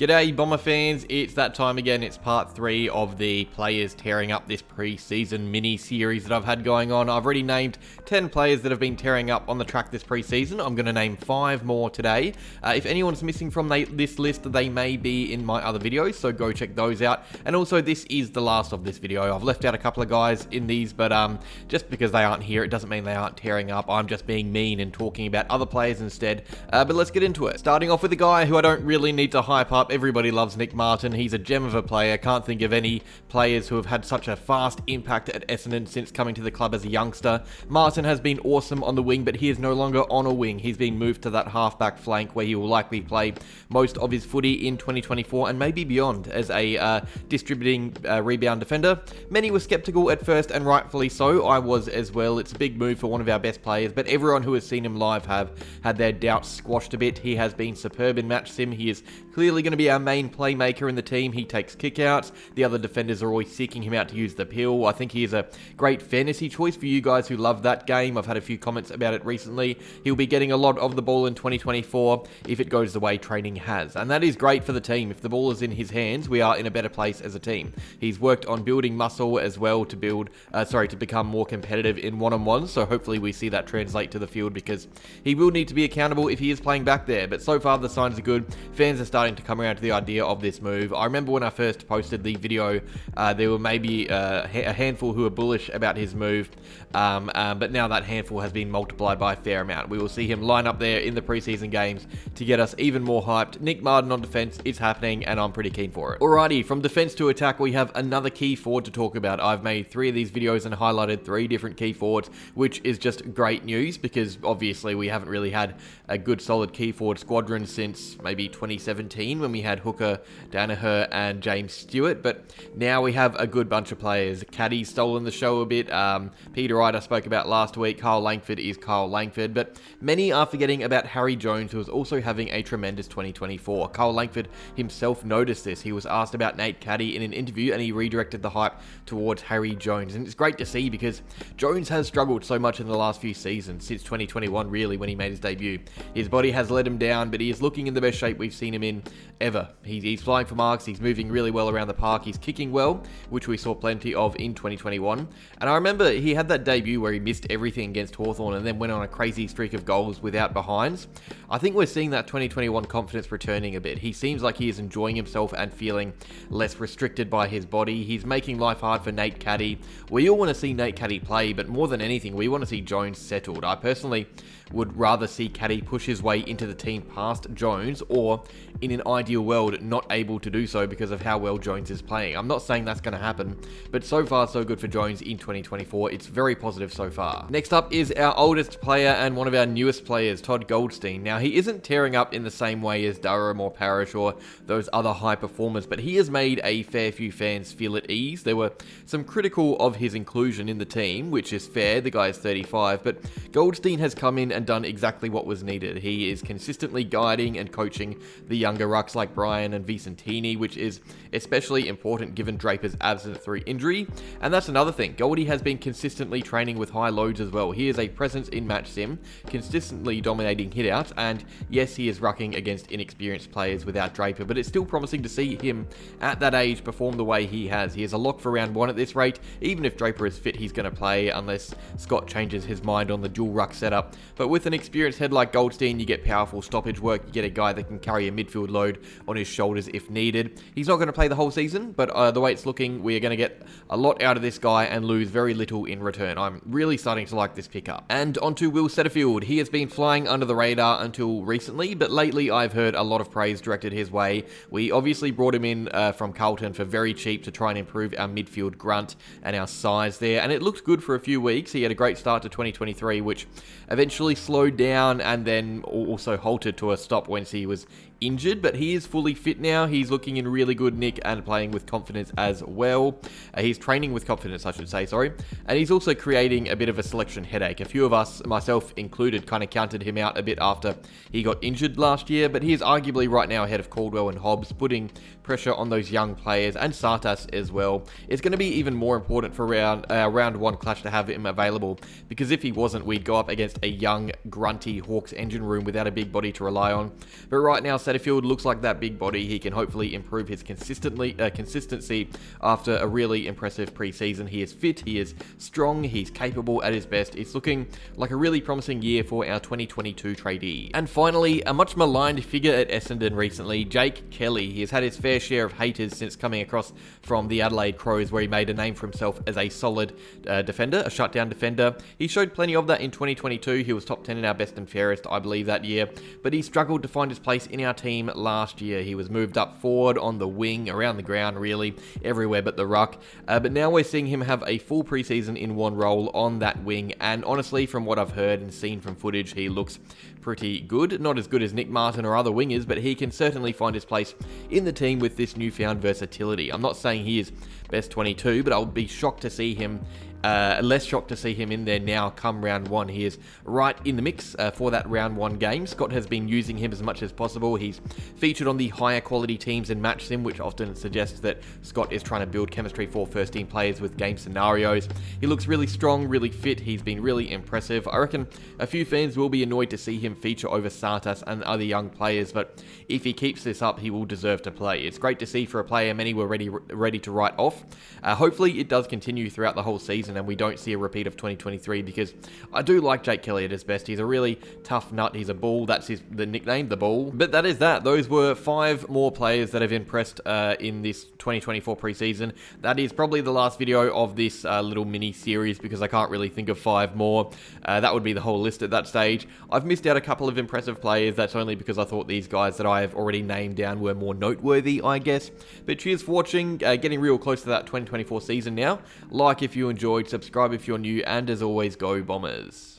G'day Bomber fans, it's that time again. It's part 3 of the players tearing up this pre-season mini-series that I've had going on. I've already named 10 players that have been tearing up on the track this pre-season. I'm going to name 5 more today. If anyone's missing from this list, they may be in my other videos, so go check those out. And also, this is the last of this video. I've left out a couple of guys in these, but just because they aren't here, it doesn't mean they aren't tearing up. I'm just being mean and talking about other players instead. But let's get into it. Starting off with a guy who I don't really need to hype up. Everybody loves Nic Martin. He's a gem of a player. Can't think of any players who have had such a fast impact at Essendon since coming to the club as a youngster. Martin has been awesome on the wing, but he is no longer on a wing. He's been moved to that half-back flank where he will likely play most of his footy in 2024 and maybe beyond as a distributing rebound defender. Many were sceptical at first, and rightfully so. I was as well. It's a big move for one of our best players, but everyone who has seen him live have had their doubts squashed a bit. He has been superb in match sim. He is clearly going to be our main playmaker in the team. He takes kickouts. The other defenders are always seeking him out to use the pill. I think he is a great fantasy choice for you guys who love that game. I've had a few comments about it recently. He'll be getting a lot of the ball in 2024 if it goes the way training has. And that is great for the team. If the ball is in his hands, we are in a better place as a team. He's worked on building muscle as well to become more competitive in one-on-ones. So hopefully we see that translate to the field, because he will need to be accountable if he is playing back there. But so far the signs are good. Fans are starting to come around to the idea of this move. I remember when I first posted the video, there were maybe a handful who were bullish about his move, but now that handful has been multiplied by a fair amount. We will see him line up there in the preseason games to get us even more hyped. Nic Martin on defense is happening, and I'm pretty keen for it. Alrighty, from defense to attack, we have another key forward to talk about. I've made 3 of these videos and highlighted 3 different key forwards, which is just great news, because obviously we haven't really had a good solid key forward squadron since maybe 2017 when we had Hooker, Danaher and James Stewart, but now we have a good bunch of players. Caddy's stolen the show a bit. Peter Wright I spoke about last week. Kyle Langford is Kyle Langford, but many are forgetting about Harry Jones, who is also having a tremendous 2024. Kyle Langford himself noticed this. He was asked about Nate Caddy in an interview, and he redirected the hype towards Harry Jones, and it's great to see because Jones has struggled so much in the last few seasons, since 2021 really, when he made his debut. His body has let him down, but he is looking in the best shape we've seen him in ever. He's flying for marks, he's moving really well around the park, he's kicking well, which we saw plenty of in 2021. And I remember he had that debut where he missed everything against Hawthorn and then went on a crazy streak of goals without behinds. I think we're seeing that 2021 confidence returning a bit. He seems like he is enjoying himself and feeling less restricted by his body. He's making life hard for Nate Caddy. We all want to see Nate Caddy play, but more than anything, we want to see Jones settled. I personally would rather see Caddy push his way into the team past Jones, or in an ideal world not able to do so because of how well Jones is playing. I'm not saying that's going to happen, but so far so good for Jones in 2024. It's very positive so far. Next up is our oldest player and one of our newest players, Todd Goldstein. Now, he isn't tearing up in the same way as Durham or Parrish or those other high performers, but he has made a fair few fans feel at ease. There were some critical of his inclusion in the team, which is fair. The guy is 35, but Goldstein has come in and done exactly what was needed. He is consistently guiding and coaching the younger rucks like Brian and Vicentini, which is especially important given Draper's absence through injury. And that's another thing. Goldie has been consistently training with high loads as well. He is a presence in match sim, consistently dominating hitouts, and yes, he is rucking against inexperienced players without Draper, but it's still promising to see him at that age perform the way he has. He is a lock for round 1 at this rate. Even if Draper is fit, he's going to play unless Scott changes his mind on the dual ruck setup. But with an experienced head like Goldstein, you get powerful stoppage work. You get a guy that can carry a midfield load on his shoulders if needed. He's not going to play the whole season, but the way it's looking, we are going to get a lot out of this guy and lose very little in return. I'm really starting to like this pickup. And onto Will Setterfield. He has been flying under the radar until recently, but lately I've heard a lot of praise directed his way. We obviously brought him in from Carlton for very cheap to try and improve our midfield grunt and our size there, and it looked good for a few weeks. He had a great start to 2023, which eventually slowed down and then also halted to a stop once he was injured, but he is fully fit now. He's looking in really good nick and playing with confidence as well. He's training with confidence, I should say, sorry. And he's also creating a bit of a selection headache. A few of us, myself included, kind of counted him out a bit after he got injured last year, but he is arguably right now ahead of Caldwell and Hobbs, putting pressure on those young players, and Sartas as well. It's going to be even more important for round one clash to have him available, because if he wasn't, we'd go up against a young, grunty Hawks engine room without a big body to rely on. But right now, Setterfield looks like that big body. He can hopefully improve his consistency after a really impressive preseason. He is fit, he is strong, he's capable at his best. It's looking like a really promising year for our 2022 tradee. And finally, a much maligned figure at Essendon recently, Jake Kelly. He has had his fair share of haters since coming across from the Adelaide Crows, where he made a name for himself as a solid defender, a shutdown defender. He showed plenty of that in 2022. He was top 10 in our best and fairest, I believe, that year, but he struggled to find his place in our team last year. He was moved up forward, on the wing, around the ground, really, everywhere but the ruck. But now we're seeing him have a full preseason in one role on that wing, and honestly, from what I've heard and seen from footage, he looks pretty good. Not as good as Nic Martin or other wingers, but he can certainly find his place in the team with this newfound versatility. I'm not saying he is best 22, but I would be shocked to see him less shocked to see him in there now come round one. He is right in the mix for that round one game. Scott has been using him as much as possible. He's featured on the higher quality teams in match sim, which often suggests that Scott is trying to build chemistry for first team players with game scenarios. He looks really strong, really fit. He's been really impressive. I reckon a few fans will be annoyed to see him feature over Sartas and other young players, but if he keeps this up, he will deserve to play. It's great to see for a player many were ready to write off. Hopefully it does continue throughout the whole season and we don't see a repeat of 2023, because I do like Jake Kelly at his best. He's a really tough nut. He's a bull. That's the nickname, the bull. But that is that. Those were 5 more players that have impressed in this 2024 preseason. That is probably the last video of this little mini series, because I can't really think of 5 more. That would be the whole list at that stage. I've missed out a couple of impressive players. That's only because I thought these guys that I have already named down were more noteworthy, I guess. But cheers for watching. Getting real close to that 2024 season now. Like if you enjoyed, subscribe if you're new, and as always, go Bombers.